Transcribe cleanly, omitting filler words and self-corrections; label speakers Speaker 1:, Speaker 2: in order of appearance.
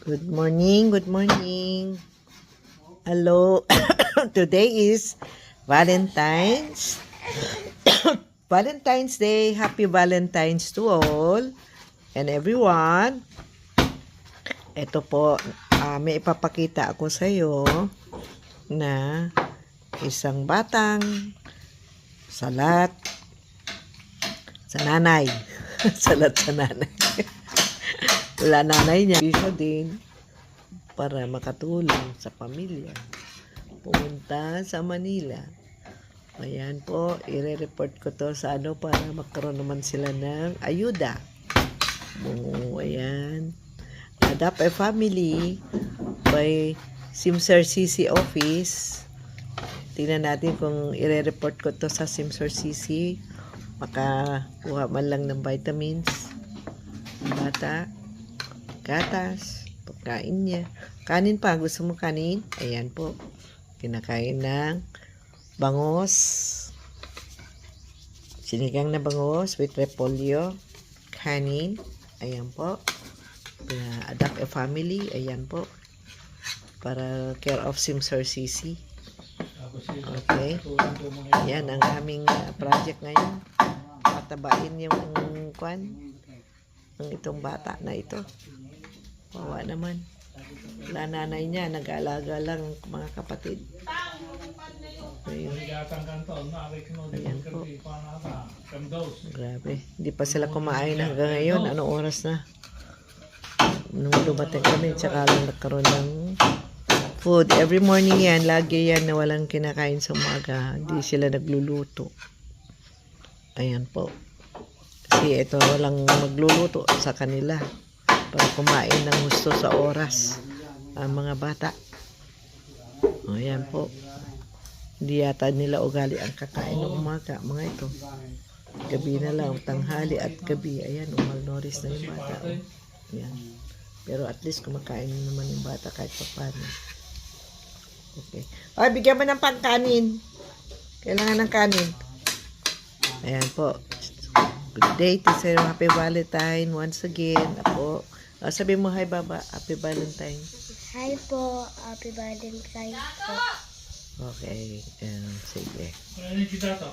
Speaker 1: Good morning, good morning. Hello. Today is Valentine's. Valentine's Day. Happy Valentine's to all and everyone. Ito po, may ipapakita ako sa iyo na isang batang salat sa nanay. Salat sa nanay. Wala nanay niya. Isa din para makatulong sa pamilya. Pumunta sa Manila. Ayan po, ire-report ko to sa para magkaroon naman sila ng ayuda. Ayan. Adopt a Family by Simsar CC Office. Tingnan natin kung ire-report ko to sa Simsar CC. Makakuha man lang ng vitamins. Bata. Gatas, pagkain niya. Kanin pa, gusto mo kanin? Ayan po. Kinakain ng bangos. Sinigang na bangos with repolyo. Kanin. Ayan po. Adopt a Family. Ayan po. Para care of Simsar CC. Okay. Ayan ang aming project ngayon. Patabain yung ang itong bata na ito. Wawa naman. Wala nanay niya, nag-aalaga lang mga kapatid. Ayun. Ayan po. Grabe. Hindi pa sila kumain hanggang ngayon. Anong oras na? Nung dumating kami, tsaka lang nagkaroon ng food. Every morning yan, lagi yan na walang kinakain sa umaga. Hindi sila nagluluto. Ayan po. Kasi ito walang magluluto sa kanila. Para kumain ng gusto sa oras ang mga bata. Ayan po. Hindi yata nila ugali ang kakain ng umaga. Mga ito. Gabi na lang. Tanghali at gabi. Ayan. Malnourished na yung bata. Ayan. Pero at least kumakain naman yung bata kahit pa paano. Okay. Ay, bigyan mo ng pangkanin. Kailangan ng kanin. Ayan po. Good day to say Happy Valentine once again. Ako. Sabi mo, hi Baba, Happy Valentine.
Speaker 2: Hi po, Happy Valentine po.
Speaker 1: Okay, sige.
Speaker 3: Ano yung kita to?